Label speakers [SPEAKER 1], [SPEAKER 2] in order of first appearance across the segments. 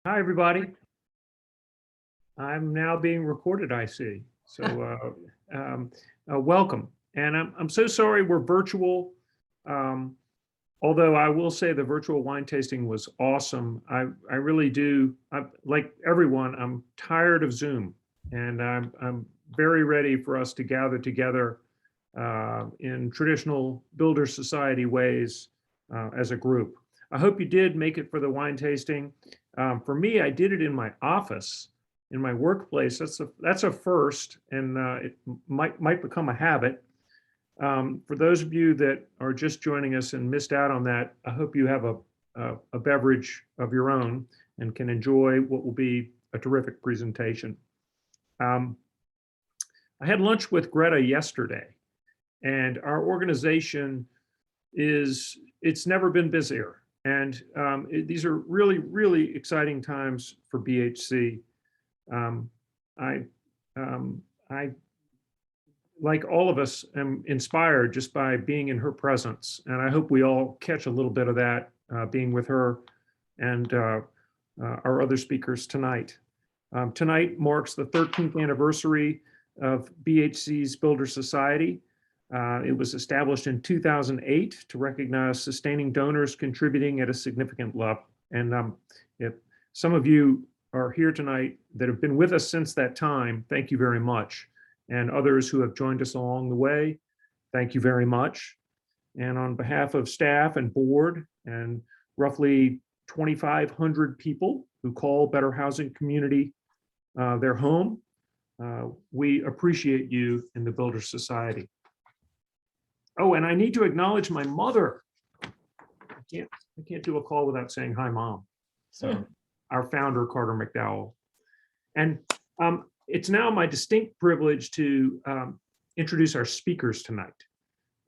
[SPEAKER 1] Hi, everybody. I'm now being recorded, I see. So welcome. And I'm so sorry we're virtual. Although I will say the virtual wine tasting was awesome. I really do, like everyone, I'm tired of Zoom. And I'm very ready for us to gather together in traditional builder society ways as a group. I hope you did make it for the wine tasting. For me, I did it in my office, in my workplace. That's a first, and it might become a habit. For those of you that are just joining us and missed out on that, I hope you have a beverage of your own and can enjoy what will be a terrific presentation. I had lunch with Greta yesterday, and our organization it's never been busier. And these are really, really exciting times for BHC. I, like all of us, am inspired just by being in her presence. And I hope we all catch a little bit of that being with her and our other speakers tonight. Tonight marks the 13th anniversary of BHC's Builder Society. It was established in 2008 to recognize sustaining donors contributing at a significant level. And if some of you are here tonight that have been with us since that time, thank you very much. And others who have joined us along the way, thank you very much. And on behalf of staff and board and roughly 2,500 people who call Better Housing Community their home, we appreciate you in the Builder Society. Oh, and I need to acknowledge my mother. I can't do a call without saying hi, Mom. So our founder, Carter McDowell. And it's now my distinct privilege to introduce our speakers tonight.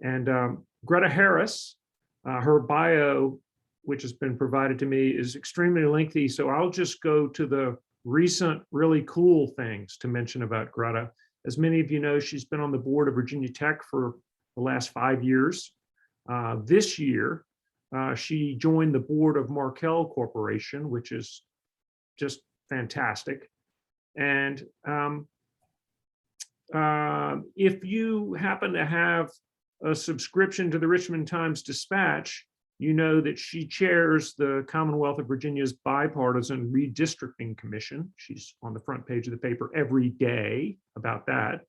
[SPEAKER 1] And Greta Harris, her bio, which has been provided to me, is extremely lengthy. So I'll just go to the recent really cool things to mention about Greta. As many of you know, she's been on the board of Virginia Tech for the last 5 years. This year, she joined the board of Markel Corporation, which is just fantastic. And if you happen to have a subscription to the Richmond Times-Dispatch, you know that she chairs the Commonwealth of Virginia's Bipartisan Redistricting Commission. She's on the front page of the paper every day about that.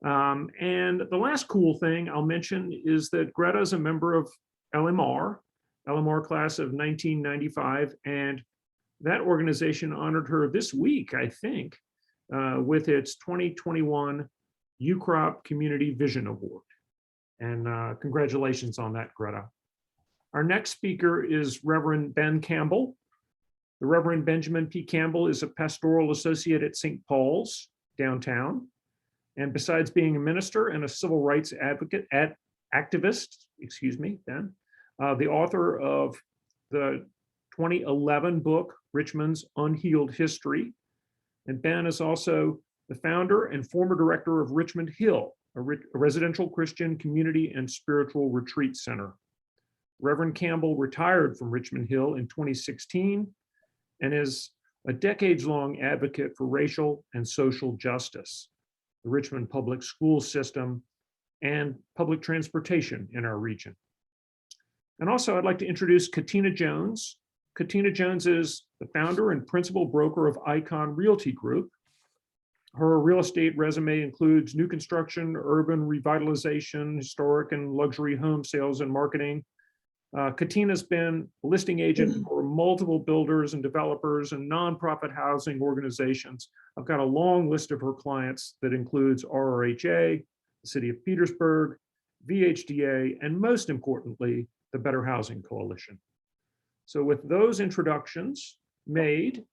[SPEAKER 1] And the last cool thing I'll mention is that Greta is a member of LMR class of 1995, and that organization honored her this week, I think, with its 2021 UCROP Community Vision Award. And congratulations on that, Greta. Our next speaker is Reverend Ben Campbell. The Reverend Benjamin P. Campbell is a pastoral associate at St. Paul's downtown. And besides being a minister and a civil rights activist, Ben, the author of the 2011 book, Richmond's Unhealed History. And Ben is also the founder and former director of Richmond Hill, a residential Christian community and spiritual retreat center. Reverend Campbell retired from Richmond Hill in 2016 and is a decades-long advocate for racial and social justice, the Richmond public school system, and public transportation in our region. And also, I'd like to introduce Katina Jones. Katina Jones is the founder and principal broker of ICON Realty Group. Her real estate resume includes new construction, urban revitalization, historic and luxury home sales and marketing. Katina's been a listing agent for multiple builders and developers and nonprofit housing organizations. I've got a long list of her clients that includes RRHA, the City of Petersburg, VHDA, and most importantly, the Better Housing Coalition. So with those introductions made,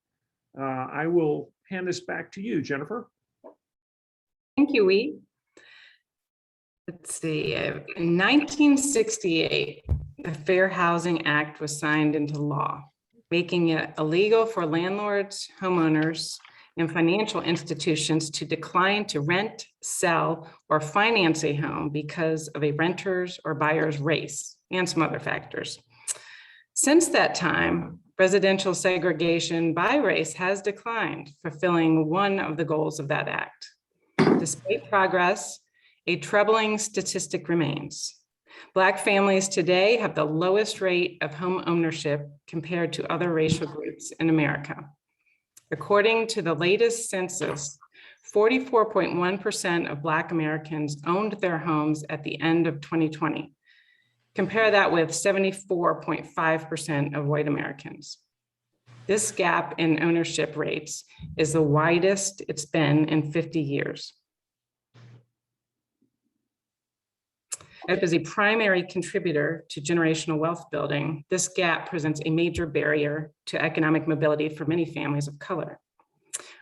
[SPEAKER 1] I will hand this back to you, Jennifer.
[SPEAKER 2] Thank you, Wee. Let's see, in 1968, the Fair Housing Act was signed into law, making it illegal for landlords, homeowners, and financial institutions to decline to rent, sell, or finance a home because of a renter's or buyer's race and some other factors. Since that time, residential segregation by race has declined, fulfilling one of the goals of that act. Despite progress, a troubling statistic remains. Black families today have the lowest rate of home ownership compared to other racial groups in America. According to the latest census, 44.1% of Black Americans owned their homes at the end of 2020. Compare that with 74.5% of white Americans. This gap in ownership rates is the widest it's been in 50 years. As a primary contributor to generational wealth building, this gap presents a major barrier to economic mobility for many families of color.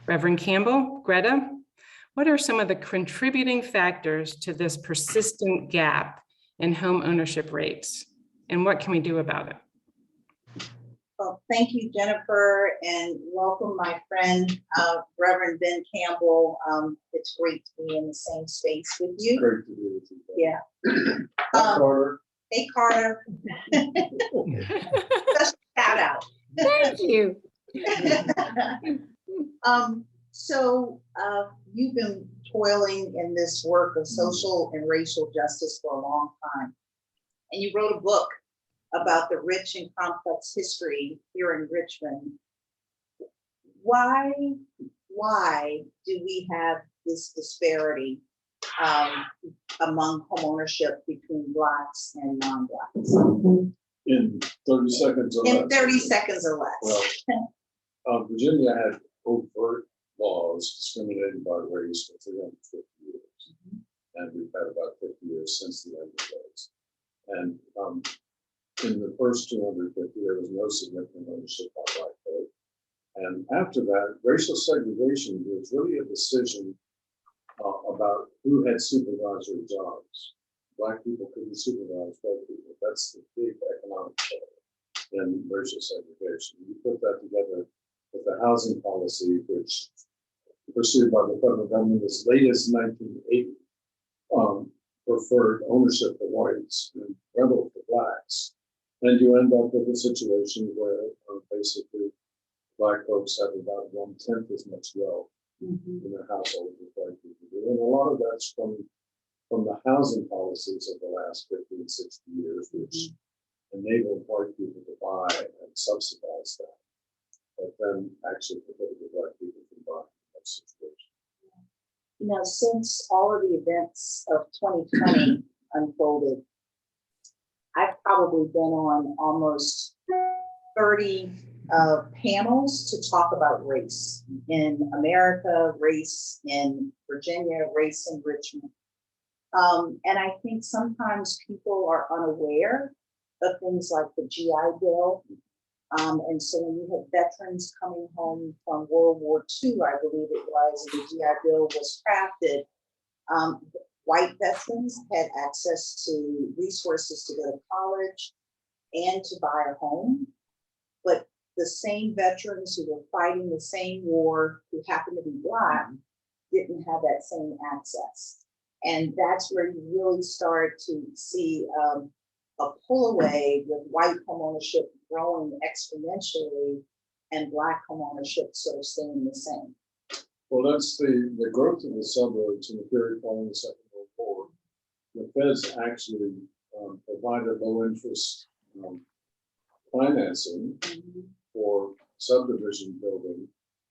[SPEAKER 2] Reverend Campbell, Greta, what are some of the contributing factors to this persistent gap in home ownership rates, and what can we do about it?
[SPEAKER 3] Well, thank you, Jennifer, and welcome my friend, Reverend Ben Campbell. It's great to be in the same space with you.
[SPEAKER 4] Great to be with you.
[SPEAKER 3] Yeah.
[SPEAKER 4] Carter.
[SPEAKER 3] Hey, Carter. Just shout out.
[SPEAKER 2] Thank you.
[SPEAKER 3] So you've been toiling in this work of social and racial justice for a long time, and you wrote a book about the rich and complex history here in Richmond. Why do we have this disparity among homeownership between Blacks and non-Blacks?
[SPEAKER 4] In 30 seconds or less.
[SPEAKER 3] In 30 seconds or less.
[SPEAKER 4] Well, Virginia had overt laws discriminating by race for 350 years. And we've had about 50 years since the end of those. And in the first 250, there was no significant ownership by Black folk. And after that, racial segregation was really a decision about who had supervisory jobs. Black people couldn't supervise white people. That's the big economic failure in racial segregation. You put that together with the housing policy, which pursued by the federal government as late as 1980, preferred ownership for whites and rental for Blacks. And you end up with a situation where basically Black folks have about 1/10 as much wealth in their household as white people do. And a lot of that's from the housing policies of the last 50 and 60 years, which enabled white people to buy and subsidize that, but then actually prohibited Black people from buying in that situation.
[SPEAKER 3] You know, since all of the events of 2020 unfolded, I've probably been on almost 30 panels to talk about race in America, race in Virginia, race in Richmond. And I think sometimes people are unaware of things like the GI Bill. And so when you have veterans coming home from World War II, I believe it was, and the GI Bill was crafted, white veterans had access to resources to go to college and to buy a home. But the same veterans who were fighting the same war, who happened to be Black, didn't have that same access. And that's where you really start to see a pull away with white homeownership growing exponentially and Black homeownership sort of staying the same.
[SPEAKER 4] Well, that's the growth of the suburbs in the period following the Second World War. The feds actually provided low interest financing for subdivision building,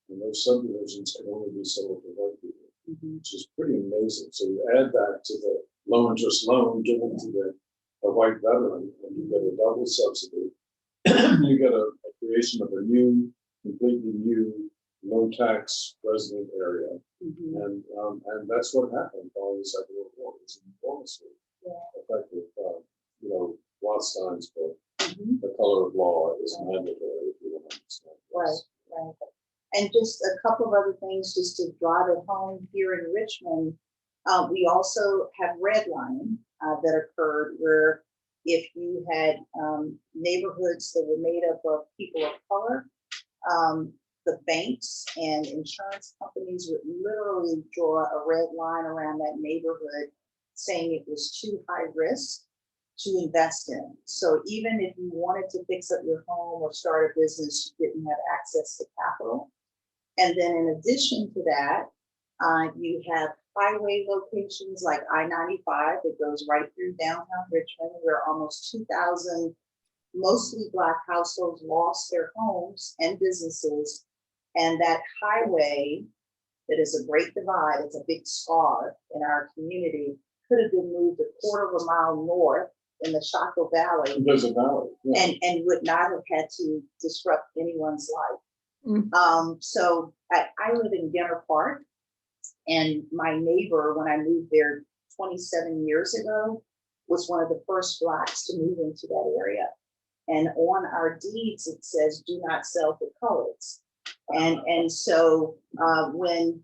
[SPEAKER 4] and those subdivisions could only be sold to white people, which is pretty amazing. So you add that to the low interest loan given to a white veteran, and you get a double subsidy. You get a creation of a new, completely new, low tax resident area, and that's what happened following the Second World War. It was enormously effective. Rothstein's book, The Color of Law, is mandatory if you don't understand.
[SPEAKER 3] Right. And just a couple of other things just to drive it home here in Richmond. We also have redlining that occurred where if you had neighborhoods that were made up of people of color, the banks and insurance companies would literally draw a red line around that neighborhood saying it was too high risk to invest in. So even if you wanted to fix up your home or start a business, you didn't have access to capital. And then in addition to that, you have highway locations like I-95 that goes right through downtown Richmond, where almost 2,000 mostly Black households lost their homes and businesses. And that highway, that is a great divide, it's a big scar in our community, could have been moved a quarter of a mile north in the Chaco Valley.
[SPEAKER 4] There's a valley. Yeah.
[SPEAKER 3] And would not have had to disrupt anyone's life. So I live in Genner Park, and my neighbor, when I moved there 27 years ago, was one of the first Blacks to move into that area. And on our deeds, it says, do not sell to coloreds. And so when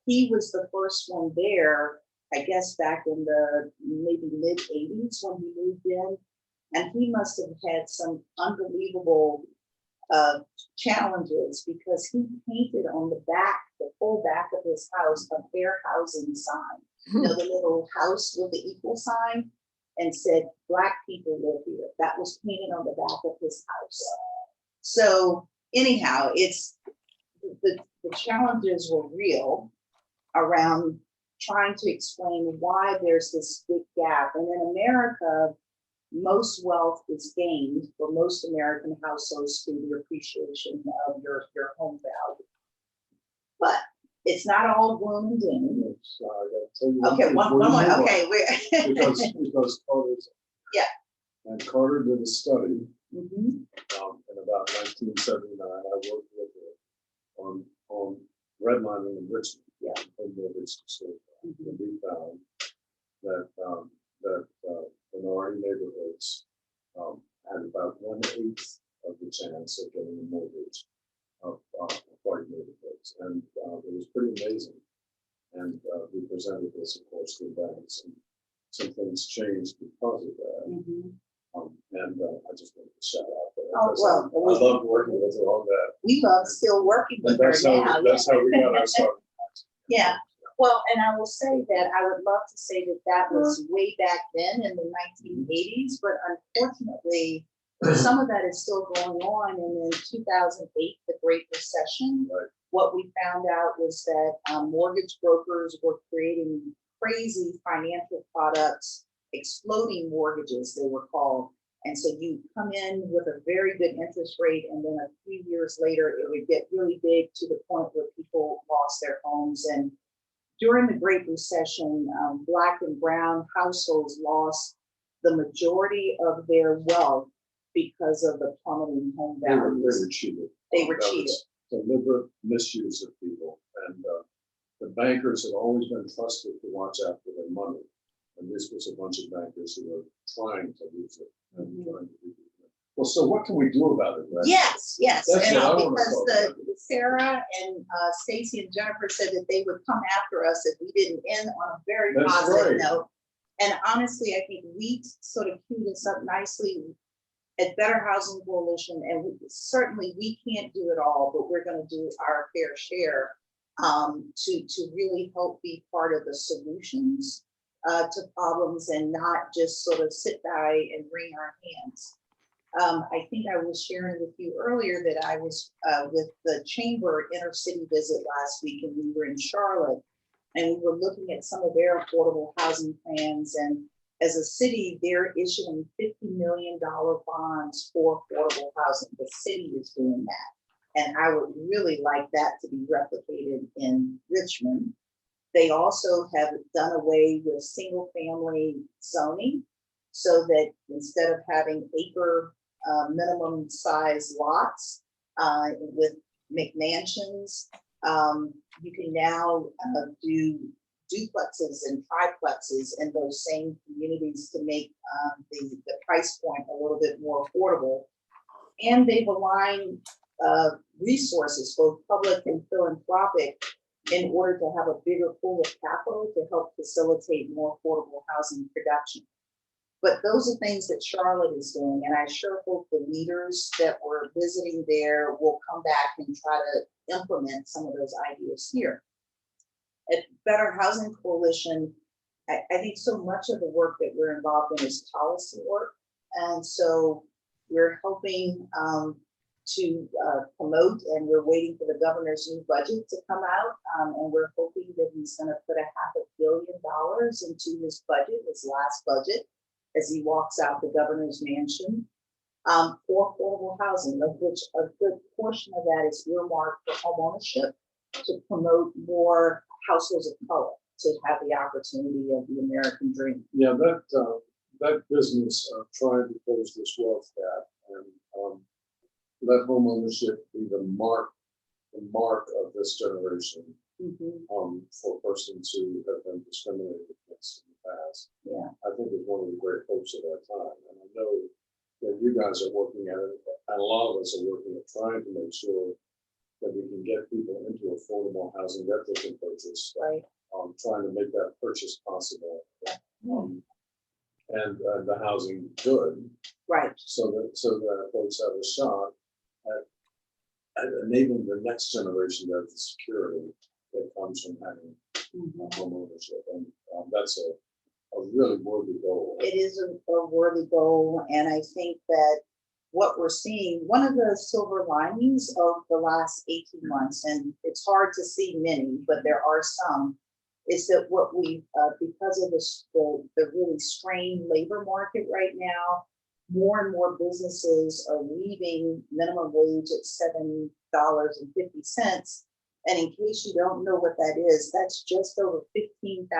[SPEAKER 3] he was the first one there, I guess back in the maybe mid 80s when he moved in, and he must have had some unbelievable challenges because he painted on the back, the full back of his house, a fair housing sign. You know, the little house with the equal sign, and said, Black people live here. That was painted on the back of his house. So anyhow, it's the challenges were real around trying to explain why there's this big gap. And in America, most wealth is gained for most American households through the appreciation of your home value. But it's not all gloom and doom. Okay, one more. Okay,
[SPEAKER 4] because Carter's.
[SPEAKER 3] Yeah.
[SPEAKER 4] And Carter did a study
[SPEAKER 3] Mm-hmm.
[SPEAKER 4] in about 1979. I worked with her on redlining in Richmond.
[SPEAKER 3] Yeah.
[SPEAKER 4] And we found that minority neighborhoods had about 1/8 of the chance of getting a mortgage of white neighborhoods, and it was pretty amazing. And we presented this, of course, to the banks, and some things changed because of that.
[SPEAKER 3] Mm-hmm.
[SPEAKER 4] And I just wanted to shout out that.
[SPEAKER 3] Oh, well,
[SPEAKER 4] I love working with her on that.
[SPEAKER 3] We love still working with her now.
[SPEAKER 4] That's how we got our start.
[SPEAKER 3] Yeah. Well, and I will say that I would love to say that that was way back then in the 1980s, but unfortunately, some of that is still going on. And in 2008, the Great Recession,
[SPEAKER 4] Right.
[SPEAKER 3] What we found out was that mortgage brokers were creating crazy financial products, exploding mortgages, they were called. And so you come in with a very good interest rate, and then a few years later, it would get really big to the point where people lost their homes. And during the Great Recession, Black and brown households lost the majority of their wealth because of the plummeting home
[SPEAKER 4] They
[SPEAKER 3] values.
[SPEAKER 4] were cheated.
[SPEAKER 3] They were
[SPEAKER 4] That
[SPEAKER 3] cheated.
[SPEAKER 4] was deliberate misuse of people, and the bankers had always been trusted to watch after their money, and this was a bunch of bankers who were trying to lose it and trying to do it. Well, so what can we do about it, right?
[SPEAKER 3] Yes, yes.
[SPEAKER 4] That's
[SPEAKER 3] And
[SPEAKER 4] what I wanna
[SPEAKER 3] because
[SPEAKER 4] talk about.
[SPEAKER 3] Sarah and Stacy and Jennifer said that they would come after us if we didn't end on a very
[SPEAKER 4] That's
[SPEAKER 3] positive
[SPEAKER 4] right.
[SPEAKER 3] note. And honestly, I think we sort of queued us up nicely at Better Housing Coalition, and certainly we can't do it all, but we're going to do our fair share to really help be part of the solutions to problems and not just sort of sit by and wring our hands. I think I was sharing with you earlier that I was with the Chamber intercity visit last week, and we were in Charlotte, and we were looking at some of their affordable housing plans. And as a city, they're issuing $50 million bonds for affordable housing. The city is doing that. And I would really like that to be replicated in Richmond. They also have done away with single family zoning, so that instead of having acre minimum size lots with McMansions, you can now do duplexes and triplexes in those same communities to make the price point a little bit more affordable. And they've aligned resources, both public and philanthropic, in order to have a bigger pool of capital to help facilitate more affordable housing production. But those are things that Charlotte is doing, and I sure hope the leaders that were visiting there will come back and try to implement some of those ideas here. At Better Housing Coalition, I think so much of the work that we're involved in is policy work. And so we're hoping to promote, and we're waiting for the governor's new budget to come out. And we're hoping that he's going to put $500 million into his budget, his last budget, as he walks out the governor's mansion, for affordable housing, of which a good portion of that is earmarked for homeownership, to promote more households of color to have the opportunity of the American dream.
[SPEAKER 4] Yeah, that business of trying to close this wealth gap and let home ownership be the mark of this generation, for persons who have been discriminated against in the past.
[SPEAKER 3] Yeah.
[SPEAKER 4] I think is one of the great hopes of our time. And I know that you guys are working at it, and a lot of us are working at trying to make sure that we can get people into affordable housing that they can purchase.
[SPEAKER 3] Right.
[SPEAKER 4] Trying to make that purchase possible.
[SPEAKER 3] Yeah.
[SPEAKER 4] And the housing good,
[SPEAKER 3] Right.
[SPEAKER 4] so that folks have a shot at enabling the next generation of the security that comes from having home ownership. And that's a really worthy goal.
[SPEAKER 3] It is a worthy goal, and I think that what we're seeing, one of the silver linings of the last 18 months, and it's hard to see many, but there are some, is that what we, because of the really strained labor market right now, more and more businesses are leaving minimum wage at $7.50. And in case you don't know what that is, that's just over $15,000 a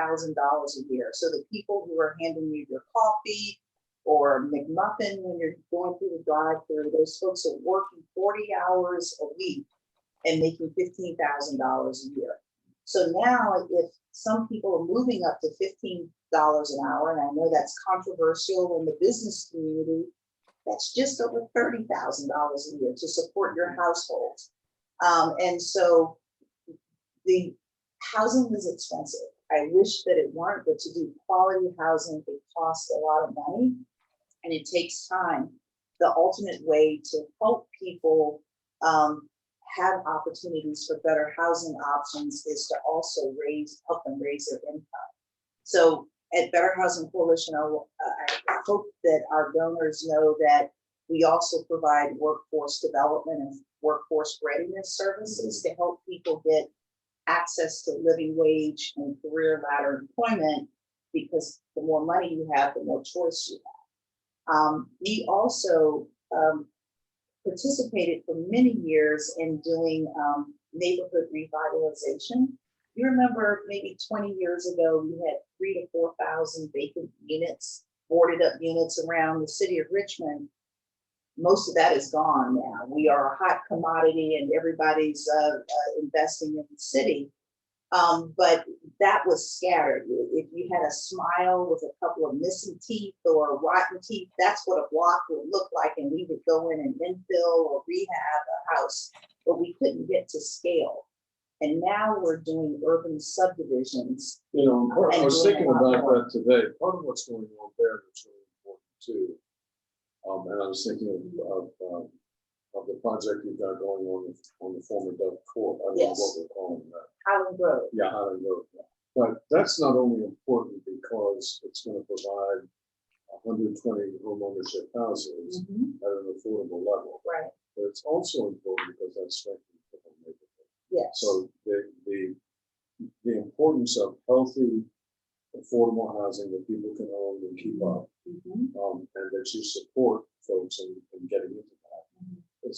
[SPEAKER 3] year. So the people who are handing you your coffee or McMuffin when you're going through the drive-thru, those folks are working 40 hours a week and making $15,000 a year. So now if some people are moving up to $15 an hour, and I know that's controversial in the business community, that's just over $30,000 a year to support your household. And so the housing is expensive. I wish that it weren't, but to do quality housing, it costs a lot of money and it takes time. The ultimate way to help people have opportunities for better housing options is to also help them raise their income. So at Better Housing Coalition, I hope that our donors know that we also provide workforce development and workforce readiness services to help people get access to living wage and career ladder employment, because the more money you have, the more choice you have. We also participated for many years in doing neighborhood revitalization. You remember maybe 20 years ago, we had 3,000 to 4,000 vacant units, boarded up units around the city of Richmond. Most of that is gone now. We are a hot commodity and everybody's investing in the city. But that was scattered. If you had a smile with a couple of missing teeth or rotten teeth, that's what a block would look like. And we would go in and infill or rehab a house, but we couldn't get to scale. And now we're doing urban subdivisions.
[SPEAKER 4] You know, I was
[SPEAKER 3] doing
[SPEAKER 4] thinking
[SPEAKER 3] a lot
[SPEAKER 4] about
[SPEAKER 3] more.
[SPEAKER 4] that today. Part of what's going on there is really important too. And I was thinking of the project we've got going on the former Dove Court. I don't know
[SPEAKER 3] Yes.
[SPEAKER 4] what we're calling that.
[SPEAKER 3] Highland Road.
[SPEAKER 4] Yeah, Highland Road. But that's not only important because it's going to provide 120 homeownership houses at an affordable level,
[SPEAKER 3] Right.
[SPEAKER 4] but it's also important because that strengthens the whole neighborhood.
[SPEAKER 3] Yes.
[SPEAKER 4] So the importance of healthy, affordable housing that people can own and keep up, and that you support folks in getting into that, it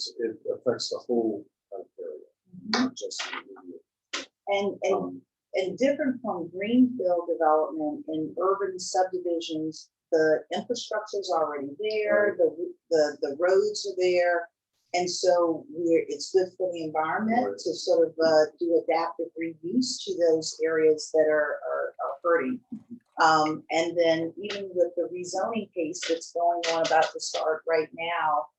[SPEAKER 4] affects the whole area, not just the immediate.
[SPEAKER 3] And different from greenfield development in urban subdivisions, the infrastructure is already there, the roads are there. And so it's good for the environment to sort of do adaptive reuse to those areas that are hurting. And then even with the rezoning case that's going on about to start right now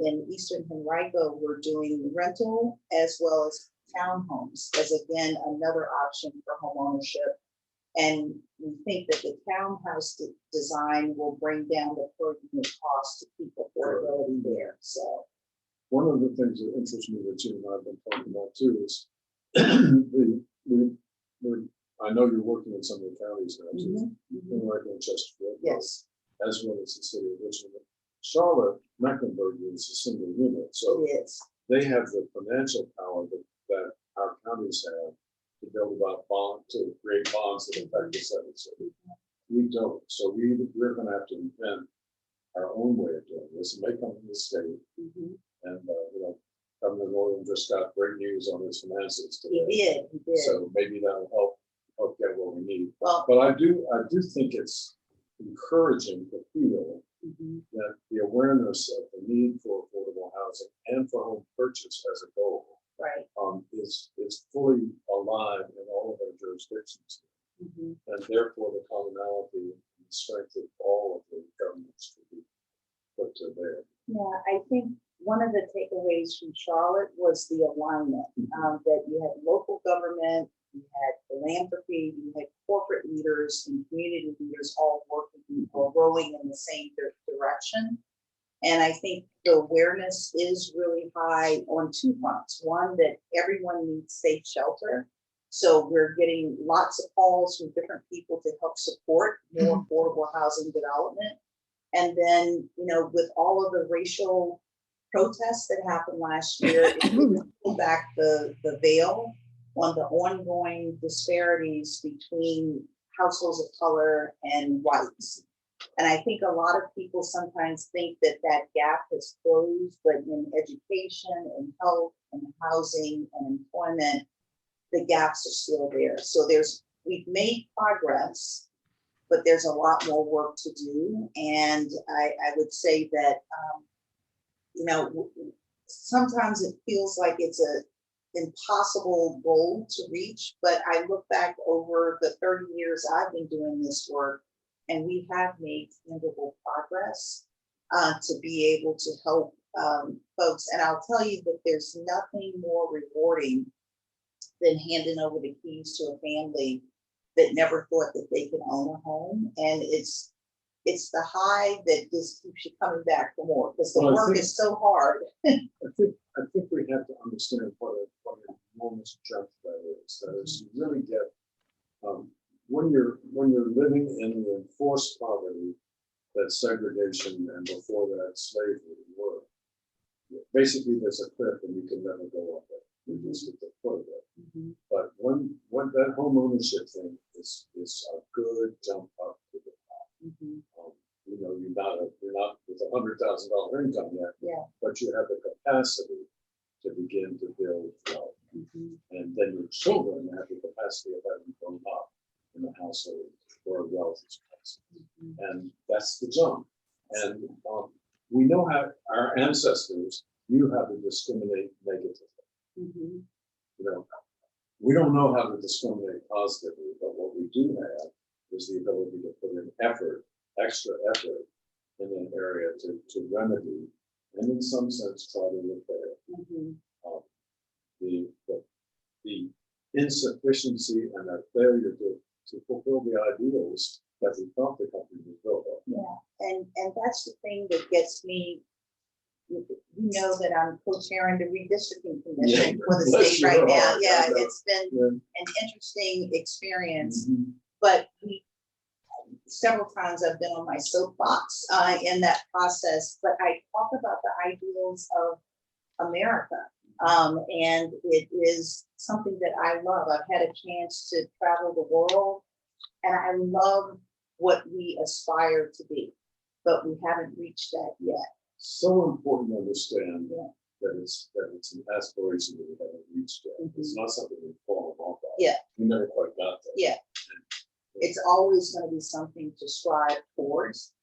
[SPEAKER 3] in Eastern Henrico, we're doing rental as well as townhomes as, again, another option for home ownership. And we think that the townhouse design will bring down the per unit cost to keep affordability there. So
[SPEAKER 4] one of the things that interests me that you and I have been talking about too is we're I know you're working in some of the counties now, too.
[SPEAKER 3] Mhm,
[SPEAKER 4] You've been working in Chesterfield.
[SPEAKER 3] Yes,
[SPEAKER 4] As well as the city of Richmond. Charlotte, Mecklenburg is a single unit, so
[SPEAKER 3] it is.
[SPEAKER 4] they have the financial power that our counties have to build about bond, to create bonds that affect the city. We don't, so we're gonna have to invent our own way of doing this. It may come from the state,
[SPEAKER 3] Mhm.
[SPEAKER 4] and, Governor Northam just got great news on his finances
[SPEAKER 3] He
[SPEAKER 4] today.
[SPEAKER 3] did.
[SPEAKER 4] So maybe that'll help get what we need.
[SPEAKER 3] Well,
[SPEAKER 4] But I do think it's encouraging to feel
[SPEAKER 3] mhm,
[SPEAKER 4] that the awareness of the need for affordable housing and for home purchase as a goal
[SPEAKER 3] right.
[SPEAKER 4] is fully alive in all of our jurisdictions.
[SPEAKER 3] Mhm.
[SPEAKER 4] And therefore, the commonality and strength of all of the governments can be put to bear.
[SPEAKER 3] Yeah, I think one of the takeaways from Charlotte was the alignment, that you had local government, you had philanthropy, you had corporate leaders and community leaders all working or rowing in the same direction. And I think the awareness is really high on two fronts. One, that everyone needs safe shelter. So we're getting lots of calls from different people to help support more affordable housing development. And then, with all of the racial protests that happened last year, it really pulled back the veil on the ongoing disparities between households of color and whites. And I think a lot of people sometimes think that gap has closed, but in education and health and housing and employment, the gaps are still there. So we've made progress, but there's a lot more work to do. And I would say that, sometimes it feels like it's an impossible goal to reach, but I look back over the 30 years I've been doing this work, and we have made tangible progress to be able to help folks. And I'll tell you that there's nothing more rewarding than handing over the keys to a family that never thought that they could own a home. And it's the high that just keeps you coming back for more, because the work is so hard.
[SPEAKER 4] I think we have to understand what an enormous jump that is. That is, you really get when you're living in the enforced poverty that segregation and before that slavery were. Basically, there's a cliff and you can never go up it. You just get the foot of it.
[SPEAKER 3] Mhm.
[SPEAKER 4] But when that home ownership thing is a good jump up to the top.
[SPEAKER 3] Mhm.
[SPEAKER 4] You're not with $100,000 income yet.
[SPEAKER 3] Yeah.
[SPEAKER 4] But you have the capacity to begin to build wealth.
[SPEAKER 3] Mhm.
[SPEAKER 4] And then your children have the capacity of having grown up in a household where wealth is present.
[SPEAKER 3] Mhm.
[SPEAKER 4] And that's the jump. And we know how our ancestors knew how to discriminate negatively.
[SPEAKER 3] Mhm.
[SPEAKER 4] We don't know how to discriminate positively, but what we do have is the ability to put in extra effort in an area to remedy and in some sense try to repair
[SPEAKER 3] Mhm.
[SPEAKER 4] the insufficiency and our failure to fulfill the ideals that we thought the country was built on.
[SPEAKER 3] Yeah, and that's the thing that gets me. That I'm co-chairing the redistricting commission for the
[SPEAKER 4] Bless
[SPEAKER 3] state
[SPEAKER 4] your
[SPEAKER 3] right now.
[SPEAKER 4] heart.
[SPEAKER 3] Yeah,
[SPEAKER 4] I know.
[SPEAKER 3] it's been
[SPEAKER 4] Yeah.
[SPEAKER 3] an interesting experience,
[SPEAKER 4] Mhm.
[SPEAKER 3] but several times I've been on my soapbox in that process, but I talk about the ideals of America. And it is something that I love. I've had a chance to travel the world, and I love what we aspire to be, but we haven't reached that yet.
[SPEAKER 4] So important to understand
[SPEAKER 3] Yeah.
[SPEAKER 4] that it's an aspiration that we haven't reached yet.
[SPEAKER 3] Mhm.
[SPEAKER 4] It's not something we've fallen off of.
[SPEAKER 3] Yeah.
[SPEAKER 4] We never quite got there.
[SPEAKER 3] Yeah. It's always going to be something to strive towards.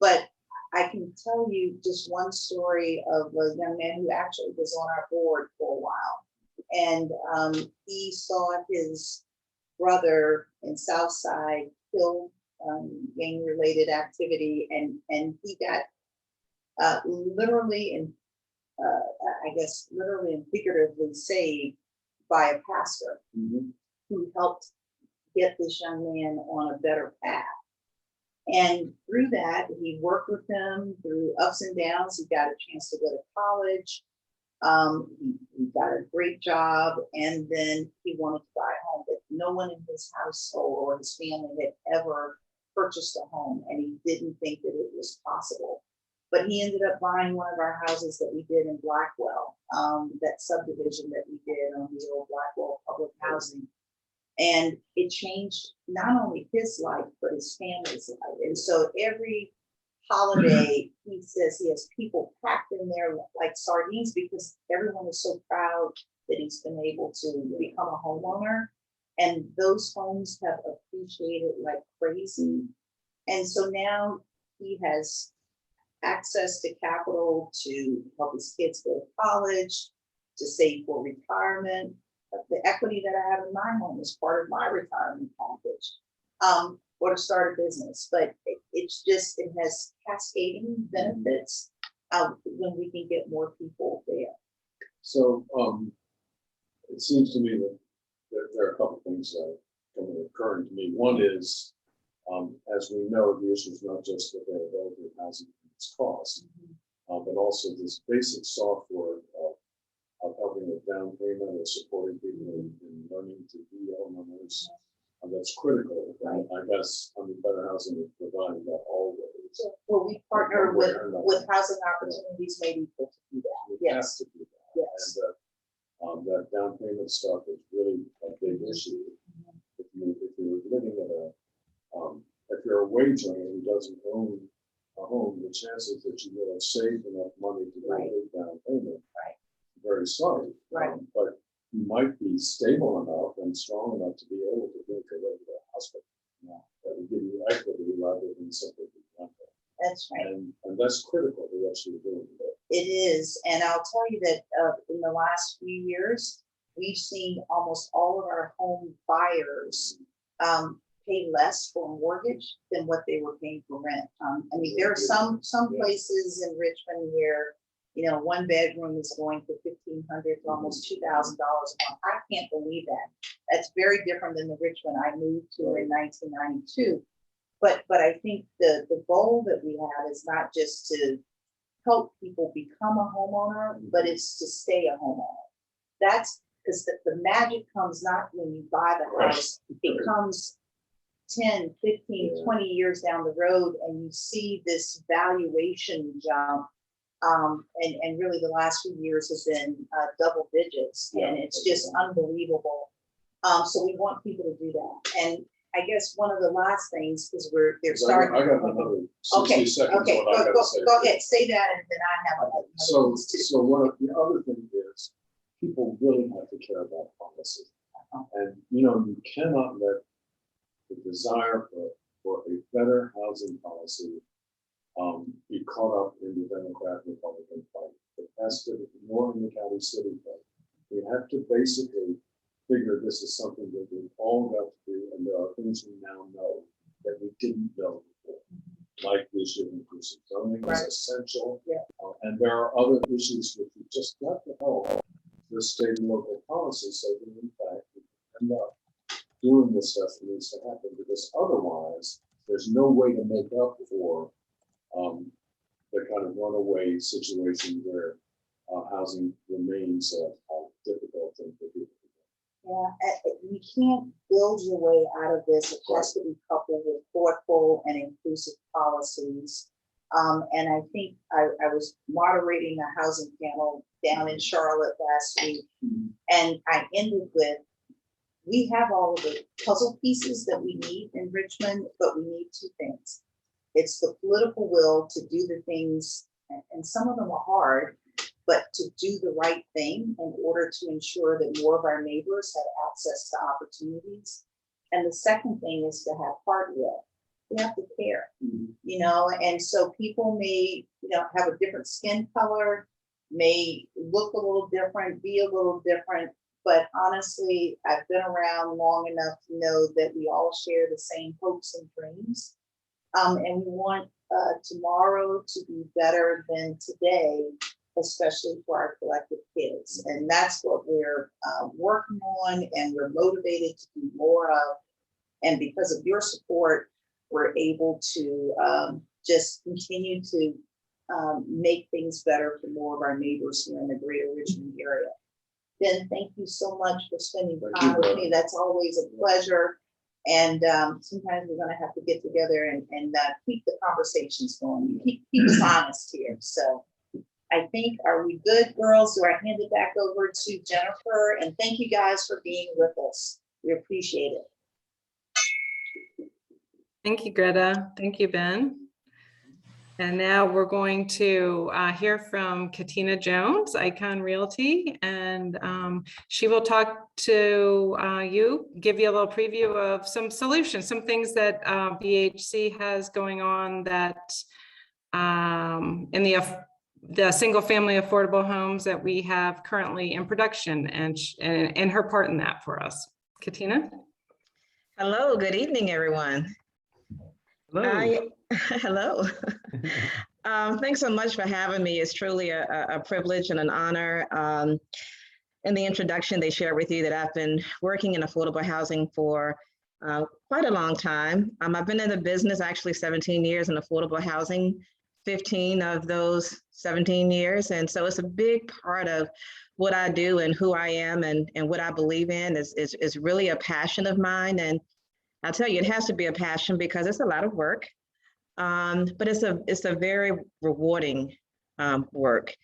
[SPEAKER 3] But I can tell you just one story of a young man who actually was on our board for a while. And he saw his brother in Southside killed, gang-related activity, and he got literally and literally and figuratively saved by a pastor
[SPEAKER 4] Mhm.
[SPEAKER 3] who helped get this young man on a better path. And through that, he worked with him through ups and downs. He got a chance to go to college. He got a great job, and then he wanted to buy a home, but no one in his household or his family had ever purchased a home, and he didn't think that it was possible. But he ended up buying one of our houses that we did in Blackwell, that subdivision that we did on the old Blackwell public housing. And it changed not only his life, but his family's life. And so every holiday, he says he has people packed in there like sardines, because everyone is so proud that he's been able to become a homeowner. And those homes have appreciated like crazy. And so now he has access to capital to help his kids go to college, to save for retirement. The equity that I have in my home is part of my retirement package, or to start a business. But it's just, it has cascading benefits when we can get more people there.
[SPEAKER 4] So it seems to me that there are a couple things that are occurring to me. One is, as we know, the issue is not just availability of housing and its cost, but also this basic software of helping with down payment or supporting people in learning to be homeowners. That's critical.
[SPEAKER 3] Right.
[SPEAKER 4] I guess Better Housing is providing that always.
[SPEAKER 3] Well, we partner with housing opportunities, maybe to do that.
[SPEAKER 4] We have
[SPEAKER 3] Yes,
[SPEAKER 4] to do that.
[SPEAKER 3] yes.
[SPEAKER 4] And that down payment stuff is really a big issue. If you're living at if you're a wage earner who doesn't own a home, the chances that you will have saved enough money to
[SPEAKER 3] Right.
[SPEAKER 4] pay down payment,
[SPEAKER 3] Right.
[SPEAKER 4] very slight.
[SPEAKER 3] Right.
[SPEAKER 4] But you might be stable enough and strong enough to be able to rent a regular hospital. That will give you equity rather than simply be rental.
[SPEAKER 3] That's right.
[SPEAKER 4] And that's critical to what you're doing today.
[SPEAKER 3] It is. And I'll tell you that in the last few years, we've seen almost all of our home buyers pay less for a mortgage than what they were paying for rent. I mean, there are some places in Richmond where, you know, one bedroom is going for $1,500 to almost $2,000 a month. I can't believe that. That's very different than the Richmond I moved to in 1992. But I think the goal that we have is not just to help people become a homeowner, but it's to stay a homeowner. That's because the magic comes not when you buy the house, it comes 10, 15, 20 years down the road, and you see this valuation jump. And really the last few years has been double digits, and it's just unbelievable. So we want people to do that. And I guess one of the last things, because they're starting.
[SPEAKER 4] I got another 60
[SPEAKER 3] Okay,
[SPEAKER 4] seconds.
[SPEAKER 3] okay,
[SPEAKER 4] what I gotta say.
[SPEAKER 3] go ahead, say that, and then I have another.
[SPEAKER 4] So one of the other things is people really have to care about policy. And you cannot let the desire for a better housing policy be caught up in the Democrat Republican fight. It has to be more in the county city fight. We have to basically figure this is something that we've all got to do, and there are things we now know that we didn't know before. Like the issue of inclusive zoning is essential.
[SPEAKER 3] Yeah.
[SPEAKER 4] And there are other issues which we just got to help the state and local policy so that in fact we can end up doing the stuff that needs to happen, because otherwise there's no way to make up for the kind of runaway situation where housing remains a difficult thing for people.
[SPEAKER 3] Yeah, you can't build your way out of this. It has to be coupled with thoughtful and inclusive policies. And I think I was moderating a housing panel down in Charlotte last week, and I ended with, we have all of the puzzle pieces that we need in Richmond, but we need two things. It's the political will to do the things, and some of them are hard, but to do the right thing in order to ensure that more of our neighbors have access to opportunities. And the second thing is to have heart will. We have to care, and so people may, have a different skin color, may look a little different, be a little different, but honestly, I've been around long enough to know that we all share the same hopes and dreams. And we want tomorrow to be better than today, especially for our collective kids. And that's what we're working on, and we're motivated to do more of. And because of your support, we're able to just continue to make things better for more of our neighbors here in the greater Richmond area. Ben, thank you so much for spending
[SPEAKER 4] Thank
[SPEAKER 3] time
[SPEAKER 4] you,
[SPEAKER 3] with
[SPEAKER 4] Greta.
[SPEAKER 3] me. That's always a pleasure. And sometimes we're gonna have to get together and keep the conversations going. Keep us honest here. So I think, are we good, girls? Do I hand it back over to Jennifer? And thank you guys for being with us. We appreciate it.
[SPEAKER 2] Thank you, Greta. Thank you, Ben. And now we're going to hear from Katina Jones, ICON Realty, and she will talk to you, give you a little preview of some solutions, some things that BHC has going on that in the single family affordable homes that we have currently in production, and her part in that for us. Katina?
[SPEAKER 5] Hello, good evening, everyone.
[SPEAKER 1] Hello.
[SPEAKER 5] Hello. Thanks so much for having me. It's truly a privilege and an honor. In the introduction, they shared with you that I've been working in affordable housing for quite a long time. I've been in the business actually 17 years in affordable housing, 15 of those 17 years. And so it's a big part of what I do and who I am and what I believe in is really a passion of mine. And I'll tell you, it has to be a passion because it's a lot of work, but it's a very rewarding work.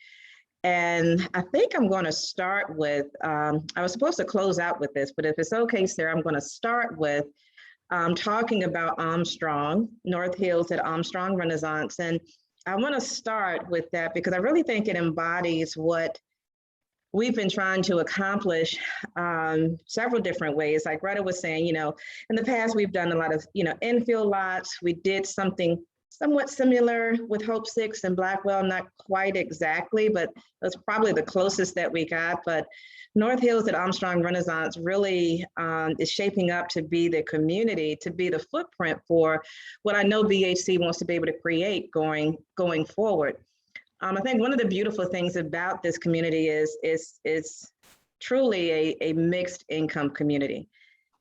[SPEAKER 5] And I think I'm going to start with, I was supposed to close out with this, but if it's okay, Sarah, I'm going to start with talking about Armstrong, North Hills at Armstrong Renaissance. And I want to start with that because I really think it embodies what we've been trying to accomplish several different ways. Like Greta was saying, in the past, we've done a lot of, infill lots. We did something somewhat similar with Hope 6 and Blackwell, not quite exactly, but that's probably the closest that we got. But North Hills at Armstrong Renaissance really is shaping up to be the community, to be the footprint for what I know BHC wants to be able to create going forward. I think one of the beautiful things about this community is truly a mixed income community.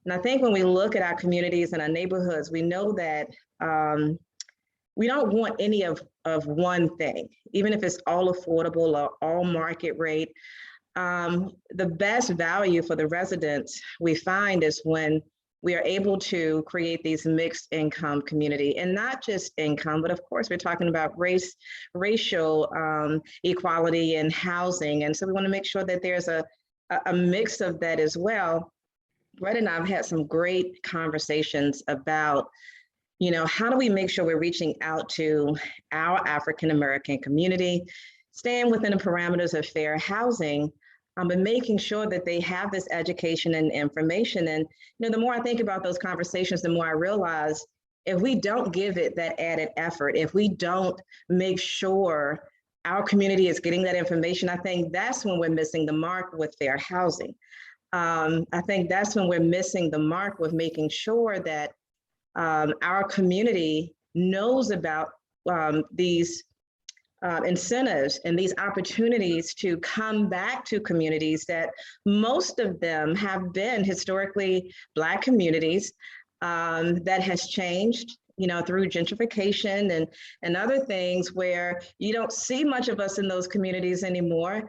[SPEAKER 5] And I think when we look at our communities and our neighborhoods, we know that we don't want any of one thing, even if it's all affordable or all market rate. The best value for the residents we find is when we are able to create these mixed income community, and not just income, but of course we're talking about racial equality in housing. And so we want to make sure that there's a mix of that as well. Brett and I have had some great conversations about, how do we make sure we're reaching out to our African-American community, staying within the parameters of fair housing, but making sure that they have this education and information. And the more I think about those conversations, the more I realize if we don't give it that added effort, if we don't make sure our community is getting that information, I think that's when we're missing the mark with fair housing. I think that's when we're missing the mark with making sure that our community knows about these incentives and these opportunities to come back to communities that most of them have been historically Black communities that has changed, through gentrification and other things where you don't see much of us in those communities anymore.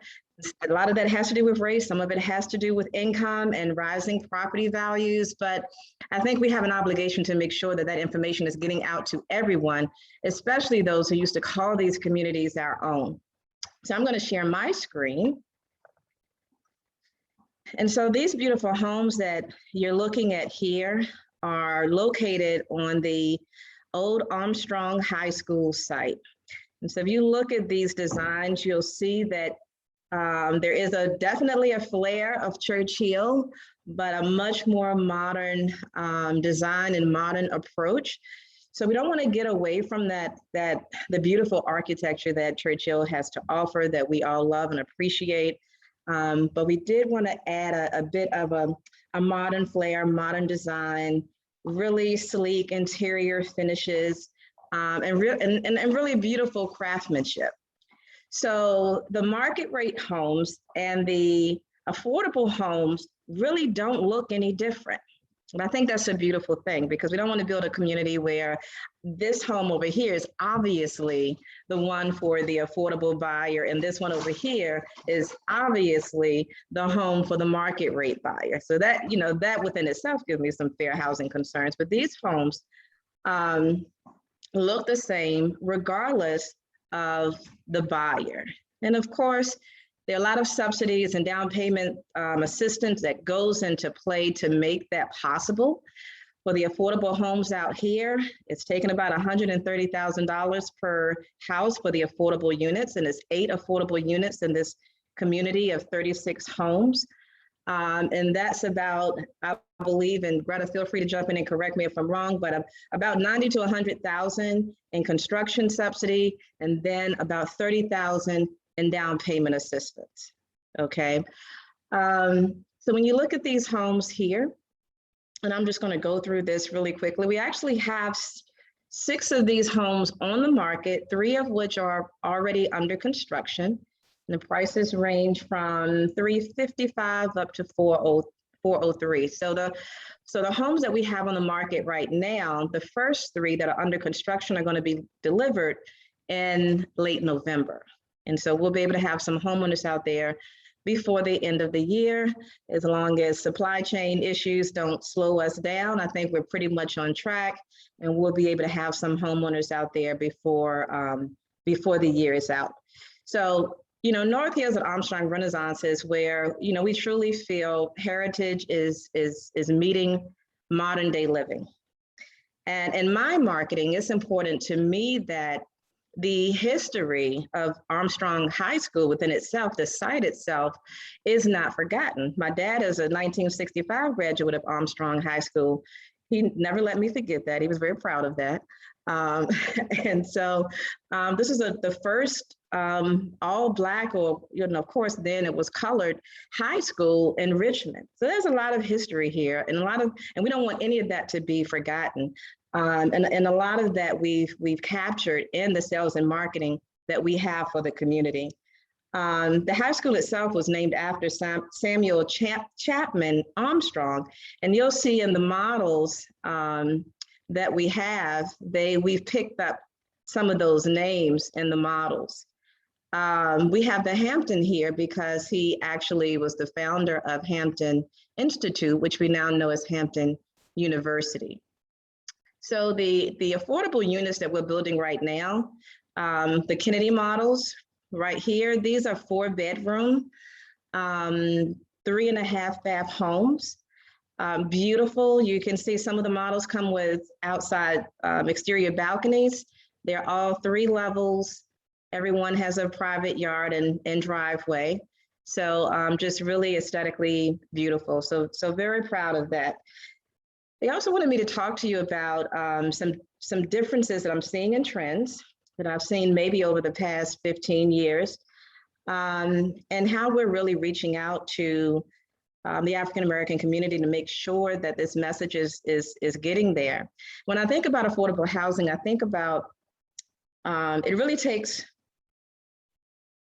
[SPEAKER 5] A lot of that has to do with race. Some of it has to do with income and rising property values. But I think we have an obligation to make sure that that information is getting out to everyone, especially those who used to call these communities our own. So I'm going to share my screen. And so these beautiful homes that you're looking at here are located on the old Armstrong High School site. And so if you look at these designs, you'll see that there is definitely a flair of Churchill, but a much more modern design and modern approach. So we don't want to get away from the beautiful architecture that Churchill has to offer that we all love and appreciate. But we did want to add a bit of a modern flair, modern design, really sleek interior finishes, and really beautiful craftsmanship. So the market rate homes and the affordable homes really don't look any different. And I think that's a beautiful thing, because we don't want to build a community where this home over here is obviously the one for the affordable buyer, and this one over here is obviously the home for the market rate buyer. So that, you know, that within itself gives me some fair housing concerns. But these homes look the same regardless of the buyer. And of course, there are a lot of subsidies and down payment assistance that goes into play to make that possible. For the affordable homes out here, it's taken about $130,000 per house for the affordable units, and it's 8 affordable units in this community of 36 homes. And that's about, I believe, and Greta, feel free to jump in and correct me if I'm wrong, but about 90 to 100,000 in construction subsidy, and then about 30,000 in down payment assistance. Okay. So when you look at these homes here, and I'm just going to go through this really quickly, we actually have 6 of these homes on the market, 3 of which are already under construction. And the prices range from $355 up to $403. So the homes that we have on the market right now, the first 3 that are under construction are going to be delivered in late November. And so we'll be able to have some homeowners out there before the end of the year. As long as supply chain issues don't slow us down, I think we're pretty much on track, and we'll be able to have some homeowners out there before the year is out. So, you know, North Hills at Armstrong Renaissance is where, you know, we truly feel heritage is meeting modern day living. And in my marketing, it's important to me that the history of Armstrong High School within itself, the site itself, is not forgotten. My dad is a 1965 graduate of Armstrong High School. He never let me forget that. He was very proud of that. And so this is the first all Black, or, you know, of course, then it was colored, high school in Richmond. So there's a lot of history here, and and we don't want any of that to be forgotten. And a lot of that we've captured in the sales and marketing that we have for the community. The high school itself was named after Samuel Chapman Armstrong, and you'll see in the models that we have, we've picked up some of those names in the models. We have the Hampton here because he actually was the founder of Hampton Institute, which we now know as Hampton University. So the affordable units that we're building right now, the Kennedy models right here, these are 4-bedroom, 3.5 bath homes. Beautiful. You can see some of the models come with outside exterior balconies. They're all 3 levels. Everyone has a private yard and driveway. So just really aesthetically beautiful. So very proud of that. They also wanted me to talk to you about some differences that I'm seeing in trends that I've seen maybe over the past 15 years, and how we're really reaching out to the African-American community to make sure that this message is getting there. When I think about affordable housing, I think about it really takes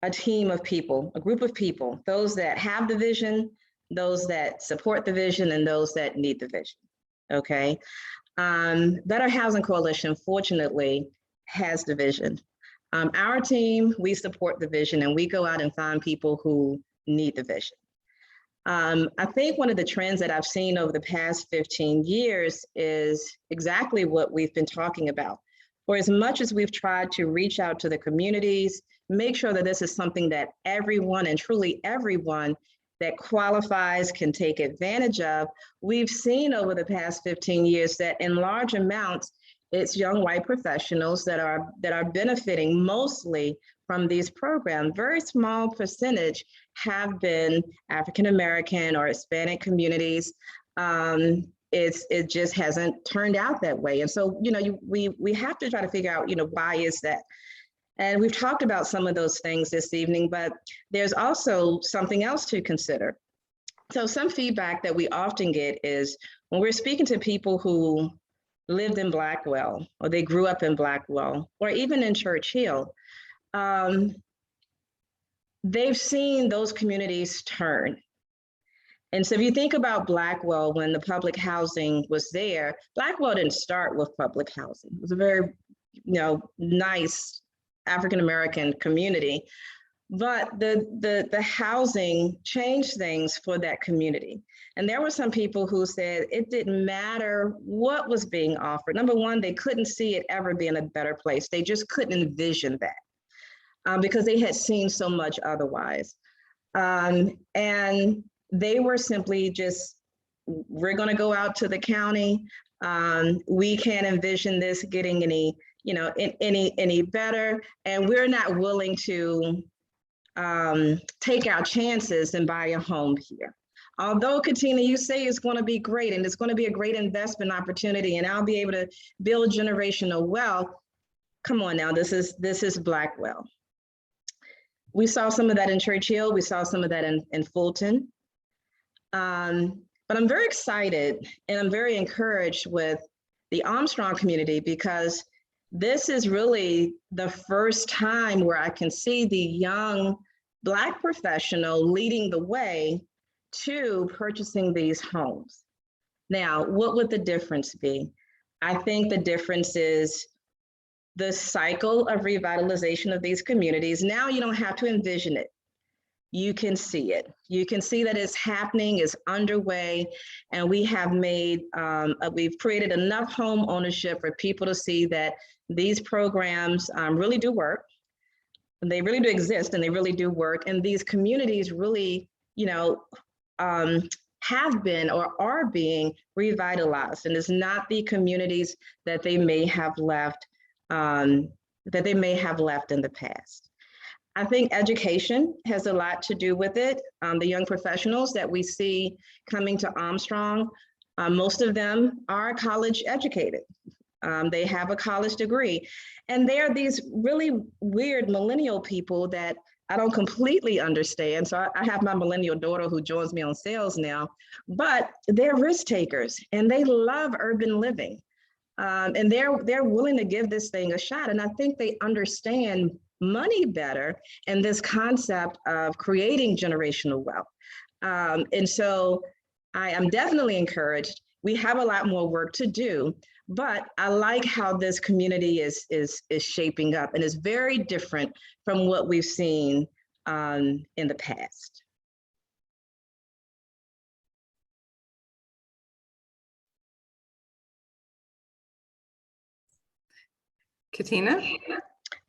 [SPEAKER 5] a team of people, a group of people, those that have the vision, those that support the vision, and those that need the vision. Okay. Better Housing Coalition, fortunately, has the vision. Our team, we support the vision, and we go out and find people who need the vision. I think one of the trends that I've seen over the past 15 years is exactly what we've been talking about. For as much as we've tried to reach out to the communities, make sure that this is something that everyone, and truly everyone that qualifies, can take advantage of, we've seen over the past 15 years that in large amounts, it's young white professionals that are benefiting mostly from these programs. Very small percentage have been African-American or Hispanic communities. It just hasn't turned out that way. And so, you know, we have to try to figure out, you know, why is that? And we've talked about some of those things this evening, but there's also something else to consider. So some feedback that we often get is when we're speaking to people who lived in Blackwell, or they grew up in Blackwell, or even in Church Hill, they've seen those communities turn. And so if you think about Blackwell, when the public housing was there, Blackwell didn't start with public housing. It was a very, nice African-American community, but the housing changed things for that community. And there were some people who said it didn't matter what was being offered. Number one, they couldn't see it ever being a better place. They just couldn't envision that because they had seen so much otherwise. And they were simply just, we're going to go out to the county. We can't envision this getting any better, and we're not willing to take our chances and buy a home here. Although, Katina, you say it's going to be great and it's going to be a great investment opportunity, and I'll be able to build generational wealth. Come on now, this is Blackwell. We saw some of that in Churchill. We saw some of that in Fulton. But I'm very excited and I'm very encouraged with the Armstrong community, because this is really the first time where I can see the young Black professional leading the way to purchasing these homes. Now, what would the difference be? I think the difference is the cycle of revitalization of these communities. Now you don't have to envision it. You can see it. You can see that it's happening, it's underway, and we have we've created enough home ownership for people to see that these programs really do work. They really do exist, and they really do work. And these communities really, have been or are being revitalized. And it's not the communities that they may have left, in the past. I think education has a lot to do with it. The young professionals that we see coming to Armstrong, most of them are college educated. They have a college degree. And they are these really weird millennial people that I don't completely understand. So I have my millennial daughter who joins me on sales now, but they're risk takers and they love urban living. And they're willing to give this thing a shot. And I think they understand money better and this concept of creating generational wealth. And so I am definitely encouraged. We have a lot more work to do, but I like how this community is shaping up, and is very different from what we've seen in the past.
[SPEAKER 2] Katina?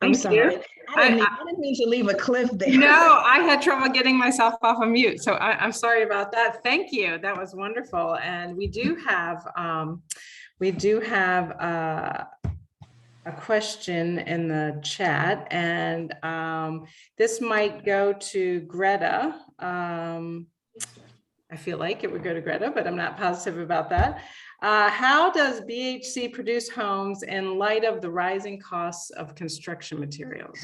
[SPEAKER 5] I'm
[SPEAKER 2] Thank
[SPEAKER 5] sorry.
[SPEAKER 2] you.
[SPEAKER 5] I didn't mean to leave a cliff there.
[SPEAKER 2] No, I had trouble getting myself off of mute, so I'm sorry about that. Thank you. That was wonderful. And we do have a question in the chat, and this might go to Greta. I feel like it would go to Greta, but I'm not positive about that. How does BHC produce homes in light of the rising costs of construction materials?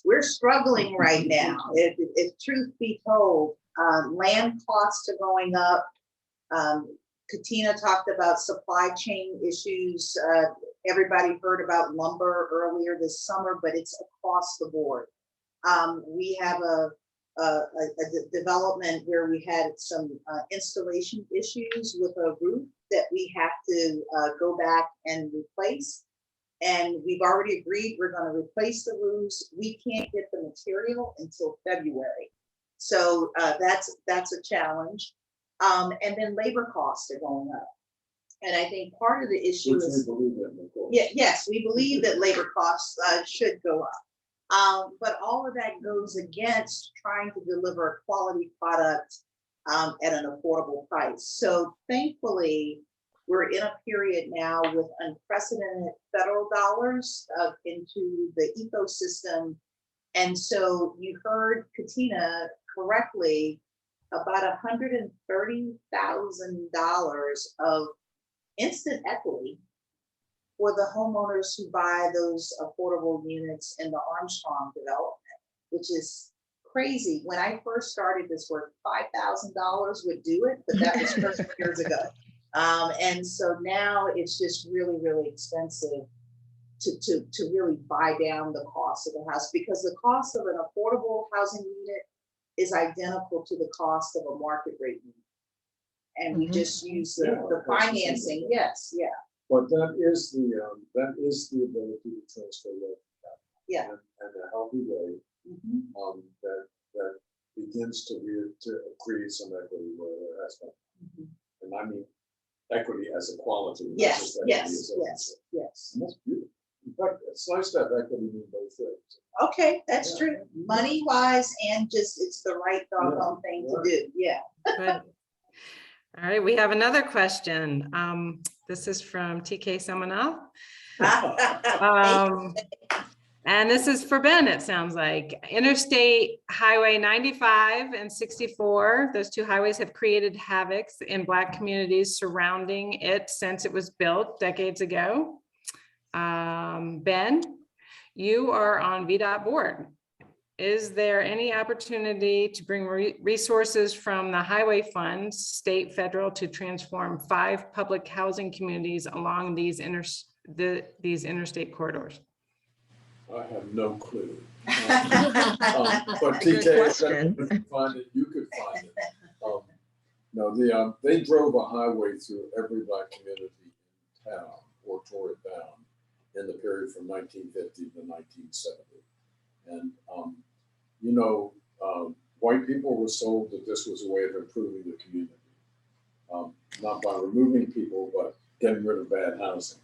[SPEAKER 3] We're struggling right now. If truth be told, land costs are going up. Katina talked about supply chain issues. Everybody heard about lumber earlier this summer, but it's across the board. We have a development where we had some installation issues with a roof that we have to go back and replace. And we've already agreed we're going to replace the roofs. We can't get the material until February. So that's a challenge. And then labor costs are going up. And I think part of the issue is, yes, we believe that labor costs should go up. But all of that goes against trying to deliver a quality product at an affordable price. So thankfully, we're in a period now with unprecedented federal dollars into the ecosystem. And so you heard Katina correctly, about $130,000 of instant equity for the homeowners who buy those affordable units in the Armstrong development, which is crazy. When I first started this work, $5,000 would do it, but that was 30 years ago. And so now it's just really, really expensive to really buy down the cost of the house, because the cost of an affordable housing unit is identical to the cost of a market rate unit. And we
[SPEAKER 5] Mhm.
[SPEAKER 3] just use the financing, yes, yeah,
[SPEAKER 4] But that is the ability to transfer wealth
[SPEAKER 3] yeah.
[SPEAKER 4] and a healthy way,
[SPEAKER 3] Mhm.
[SPEAKER 4] that begins to create some equity where there has been.
[SPEAKER 3] Mhm.
[SPEAKER 4] And I mean, equity as a quality. not
[SPEAKER 3] Yes,
[SPEAKER 4] just equity
[SPEAKER 3] yes,
[SPEAKER 4] as a-
[SPEAKER 3] yes, yes.
[SPEAKER 4] And that's beautiful. In fact, it's nice to have equity in both things.
[SPEAKER 3] Okay, that's
[SPEAKER 4] Yeah.
[SPEAKER 3] true. Money wise and just it's the right doggone thing to do. Yeah.
[SPEAKER 2] Good. All right, we have another question. This is from TK Samanath. And this is for Ben, it sounds like. Interstate Highway 95 and 64, those two highways have created havocs in Black communities surrounding it since it was built decades ago. Ben, you are on VDOT board. Is there any opportunity to bring resources from the highway funds, state, federal, to transform 5 public housing communities along these interstate corridors?
[SPEAKER 4] I have no clue.
[SPEAKER 5] Good
[SPEAKER 4] But TK,
[SPEAKER 5] question.
[SPEAKER 4] if you find it, you could find it. No, they drove a highway through every Black community in town or tore it down in the period from 1950 to 1970. And, white people were told that this was a way of improving the community. Not by removing people, but getting rid of bad housing.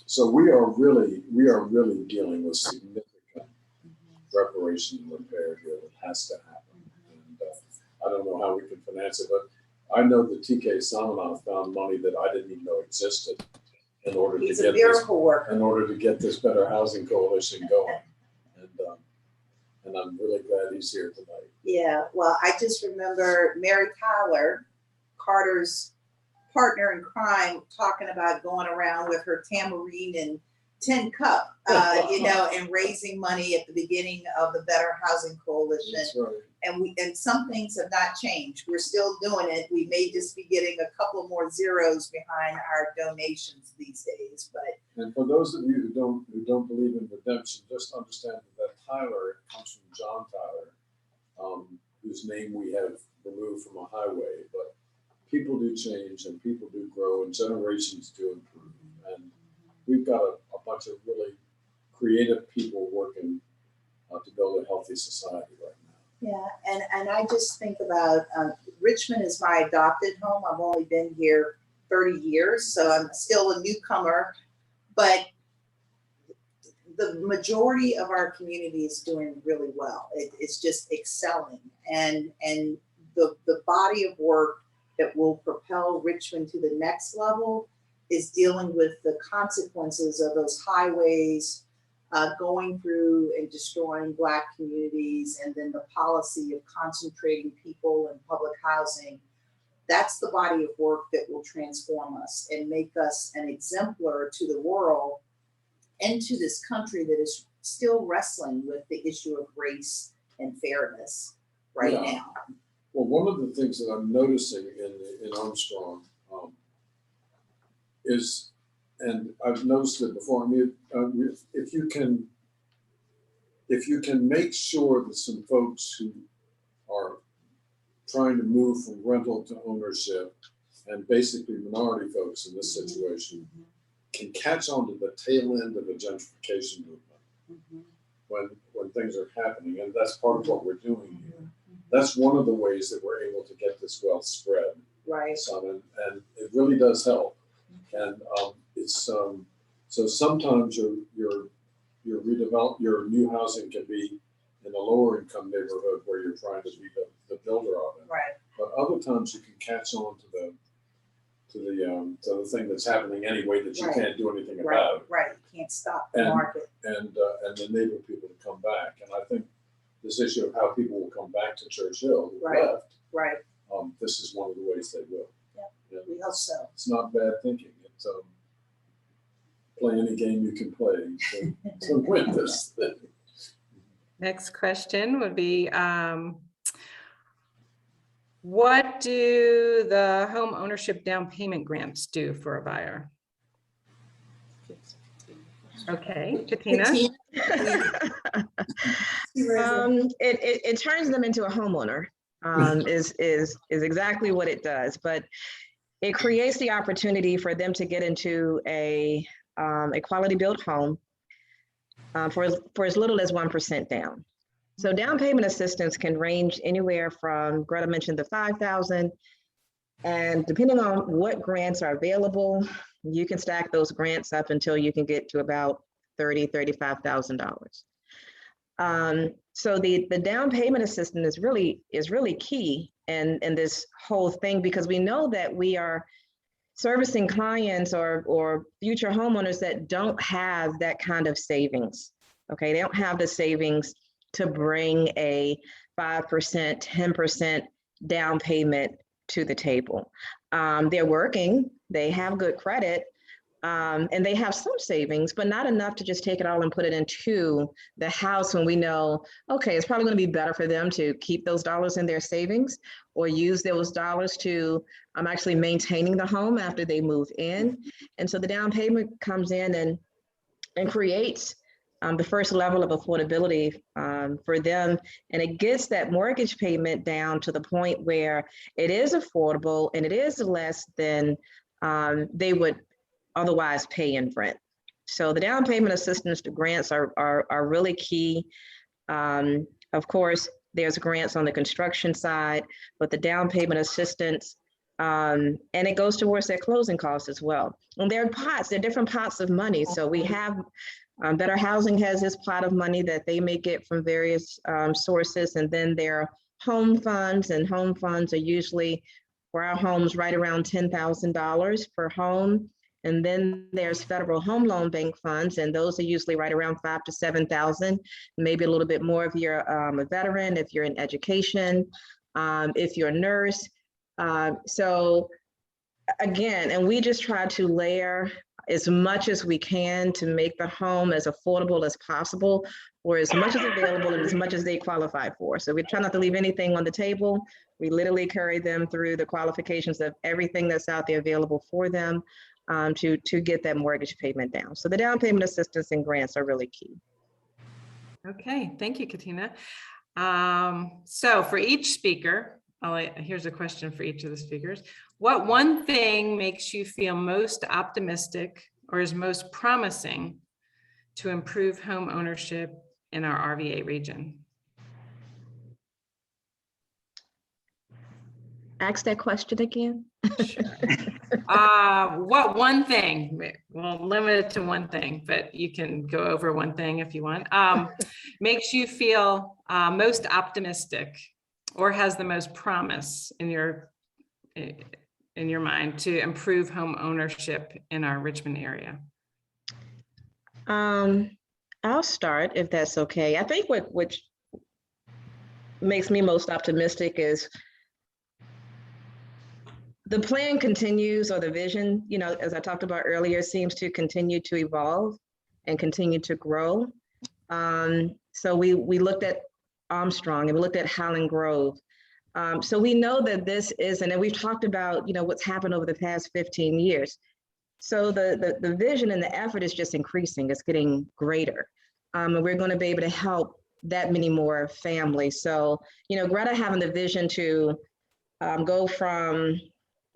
[SPEAKER 4] So we are really dealing with significant reparation and repair here that has to happen. And I don't know how we can finance it, but I know that TK Samanath found money that I didn't even know existed in order
[SPEAKER 3] He's
[SPEAKER 4] to
[SPEAKER 3] a
[SPEAKER 4] get
[SPEAKER 3] miracle worker.
[SPEAKER 4] this Better Housing Coalition going. And I'm really glad he's here tonight.
[SPEAKER 3] Yeah, well, I just remember Mary Tyler, Carter's partner in crime, talking about going around with her tamarine and tin cup, and raising money at the beginning of the Better Housing Coalition.
[SPEAKER 4] That's right.
[SPEAKER 3] And some things have not changed. We're still doing it. We may just be getting a couple more zeros behind our donations these days, but
[SPEAKER 4] And for those of you who don't believe in redemption, just understand that Tyler comes from John Tyler, whose name we have removed from a highway. But people do change and people do grow and generations do improve. And we've got a bunch of really creative people working to build a healthy society right now.
[SPEAKER 3] yeah, and I just think about Richmond is my adopted home. I've only been here 30 years, so I'm still a newcomer, but the majority of our community is doing really well. It's just excelling, and the body of work that will propel Richmond to the next level is dealing with the consequences of those highways going through and destroying Black communities, and then the policy of concentrating people in public housing. That's the body of work that will transform us and make us an exemplar to the world and to this country that is still wrestling with the issue of race and fairness right now.
[SPEAKER 4] Well, one of the things that I'm noticing in Armstrong is, and I've noticed it before. I mean, if you can make sure that some folks who are trying to move from rental to ownership, and basically minority folks in this situation, can catch on to the tail end of a gentrification movement when things are happening, and that's part of what we're doing here. That's one of the ways that we're able to get this wealth spread,
[SPEAKER 3] Right.
[SPEAKER 4] son, and it really does help. And it's so sometimes your new housing can be in a lower income neighborhood where you're trying to be the builder of it.
[SPEAKER 3] Right.
[SPEAKER 4] But other times you can catch on to the thing that's happening anyway that you
[SPEAKER 3] Right.
[SPEAKER 4] can't do anything
[SPEAKER 3] Right.
[SPEAKER 4] about,
[SPEAKER 3] Right. Can't stop the
[SPEAKER 4] And-
[SPEAKER 3] market.
[SPEAKER 4] and enable people to come back. And I think this issue of how people will come back to Church Hill who
[SPEAKER 3] Right.
[SPEAKER 4] left,
[SPEAKER 3] Right.
[SPEAKER 4] this is one of the ways they will.
[SPEAKER 3] Yep.
[SPEAKER 4] Yeah.
[SPEAKER 3] We hope so.
[SPEAKER 4] It's not bad thinking. It's play any game you can play to win this thing.
[SPEAKER 2] Next question would be, what do the home ownership down payment grants do for a buyer? Okay, Katina?
[SPEAKER 5] It turns them into a homeowner, is exactly what it does. But it creates the opportunity for them to get into a quality built home for as little as 1% down. So down payment assistance can range anywhere from, Greta mentioned the 5,000, and depending on what grants are available, you can stack those grants up until you can get to about $30,000, $35,000. So the down payment assistance is really key in this whole thing, because we know that we are servicing clients or future homeowners that don't have that kind of savings. Okay, they don't have the savings to bring a 5%, 10% down payment to the table. They're working, they have good credit, and they have some savings, but not enough to just take it all and put it into the house when we know, okay, it's probably going to be better for them to keep those dollars in their savings or use those dollars to actually maintaining the home after they move in. And so the down payment comes in and creates the first level of affordability for them. And it gets that mortgage payment down to the point where it is affordable and it is less than they would otherwise pay in rent. So the down payment assistance to grants are really key. Of course, there's grants on the construction side, but the down payment assistance, and it goes towards their closing costs as well. And there are different pots of money. So we have Better Housing has this pot of money that they may get from various sources, and then there are home funds, and home funds are usually for our homes right around $10,000 per home. And then there's federal home loan bank funds, and those are usually right around $5,000 to $7,000, maybe a little bit more if you're a veteran, if you're in education, if you're a nurse. So again, and we just try to layer as much as we can to make the home as affordable as possible, or as much as available and as much as they qualify for. So we try not to leave anything on the table. We literally carry them through the qualifications of everything that's out there available for them to get that mortgage payment down. So the down payment assistance and grants are really key.
[SPEAKER 2] Okay, thank you, Katina. So for each speaker, here's a question for each of the speakers. What one thing makes you feel most optimistic or is most promising to improve home ownership in our RVA region?
[SPEAKER 5] Ask that question again.
[SPEAKER 2] Sure. What one thing, we'll limit it to one thing, but you can go over one thing if you want, makes you feel most optimistic or has the most promise in your mind to improve home ownership in our Richmond area?
[SPEAKER 5] I'll start if that's okay. I think what makes me most optimistic is the plan continues, or the vision, you know, as I talked about earlier, seems to continue to evolve and continue to grow. So we looked at Armstrong and we looked at Highland Grove. So we know that this is, and we've talked about, you know, what's happened over the past 15 years. So the vision and the effort is just increasing. It's getting greater. And we're going to be able to help that many more families. So, you know, Greta having the vision to go from,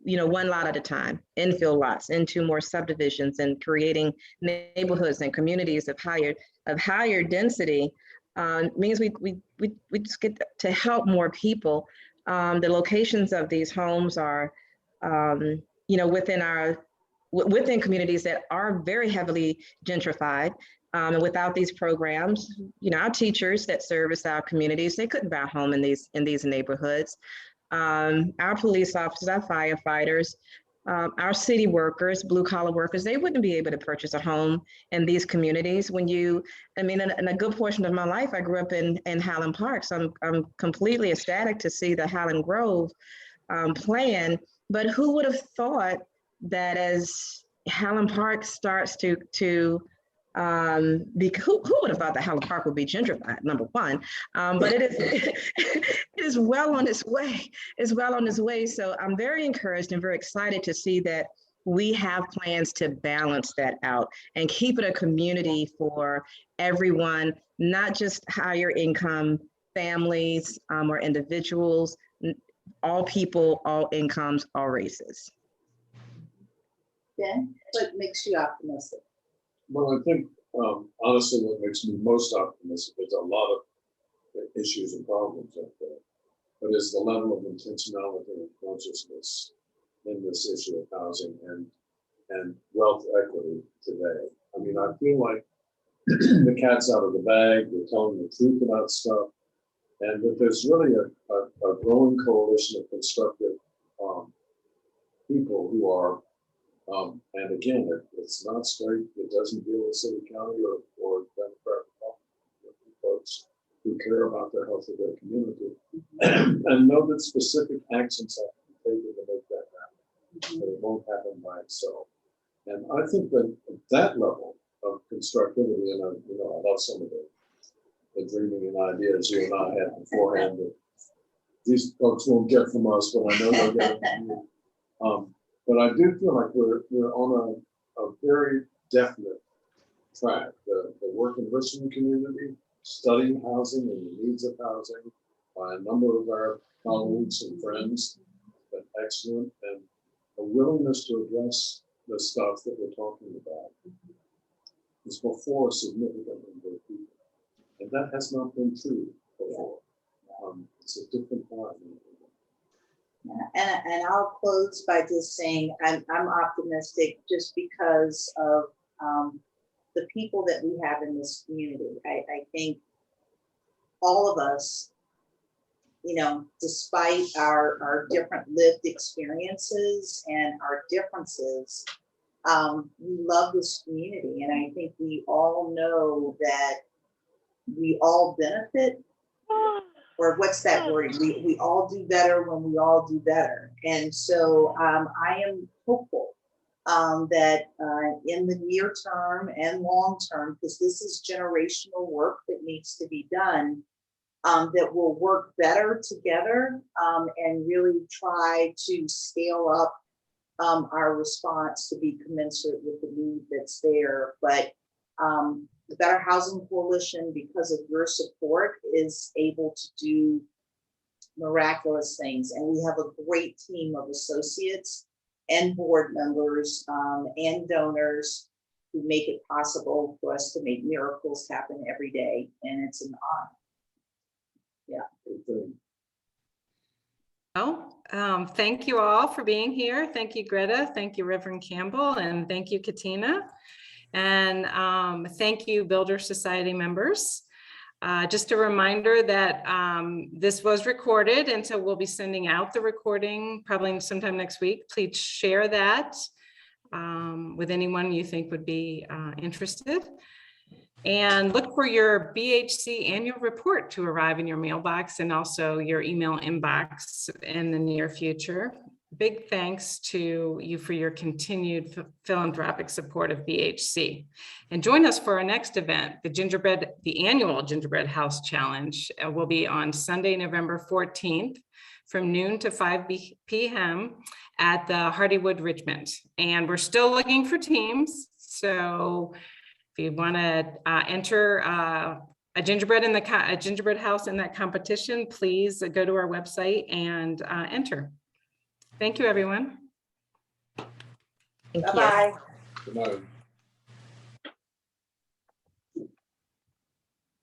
[SPEAKER 5] you know, one lot at a time, infill lots, into more subdivisions and creating neighborhoods and communities of higher density means we just get to help more people. The locations of these homes are, you know, within communities that are very heavily gentrified. And without these programs, you know, our teachers that service our communities, they couldn't buy a home in these neighborhoods. Our police officers, our firefighters, our city workers, blue collar workers, they wouldn't be able to purchase a home in these communities. In a good portion of my life, I grew up in Highland Park. So I'm completely ecstatic to see the Highland Grove plan. But who would have thought that as Highland Park starts to who would have thought that Highland Park would be gentrified, number one, but it is well on its way. It's well on its way. So I'm very encouraged and very excited to see that we have plans to balance that out and keep it a community for everyone, not just higher income families or individuals, all people, all incomes, all races.
[SPEAKER 3] Ben, what makes you optimistic?
[SPEAKER 4] Well, I think honestly, what makes me most optimistic is a lot of issues and problems out there, but is the level of intentionality and consciousness in this issue of housing and wealth equity today. I mean, I feel like the cat's out of the bag, we're telling the truth about stuff, and that there's really a growing coalition of constructive people who are, and again, it's not straight, it doesn't deal with city, county, or Democrat folks who care about the health of their community and know that specific actions have to be taken to make that happen, but it won't happen by itself. And I think that that level of constructivity, and I love some of the dreaming and ideas you and I had beforehand that these folks won't get from us, but I know they'll get it from you. But I do feel like we're on a very definite track. The work in Richmond community, studying housing and the needs of housing by a number of our colleagues and friends, but excellent, and a willingness to address the stuff that we're talking about is before a significant number of people. And that has not been true before. It's a different time.
[SPEAKER 3] And I'll close by just saying I'm optimistic just because of the people that we have in this community. I think all of us, despite our different lived experiences and our differences, we love this community. And I think we all know that we all benefit, or what's that word? We all do better when we all do better. And so I am hopeful that in the near term and long term, because this is generational work that needs to be done, that we'll work better together and really try to scale up our response to be commensurate with the need that's there. But the Better Housing Coalition, because of your support, is able to do miraculous things. And we have a great team of associates and board members and donors who make it possible for us to make miracles happen every day. And it's an honor. Yeah.
[SPEAKER 2] Well, thank you all for being here. Thank you, Greta. Thank you, Reverend Campbell. And thank you, Katina. And thank you, Builder Society members. Just a reminder that this was recorded, and so we'll be sending out the recording probably sometime next week. Please share that with anyone you think would be interested. And look for your BHC annual report to arrive in your mailbox and also your email inbox in the near future. Big thanks to you for your continued philanthropic support of BHC. And join us for our next event, the annual Gingerbread House Challenge will be on Sunday, November 14th from noon to 5 p.m. at the Hardywood, Richmond. And we're still looking for teams. So if you want to enter a gingerbread house in that competition, please go to our website and enter. Thank you, everyone.
[SPEAKER 5] Thank you.
[SPEAKER 3] Bye-bye.
[SPEAKER 4] Good night.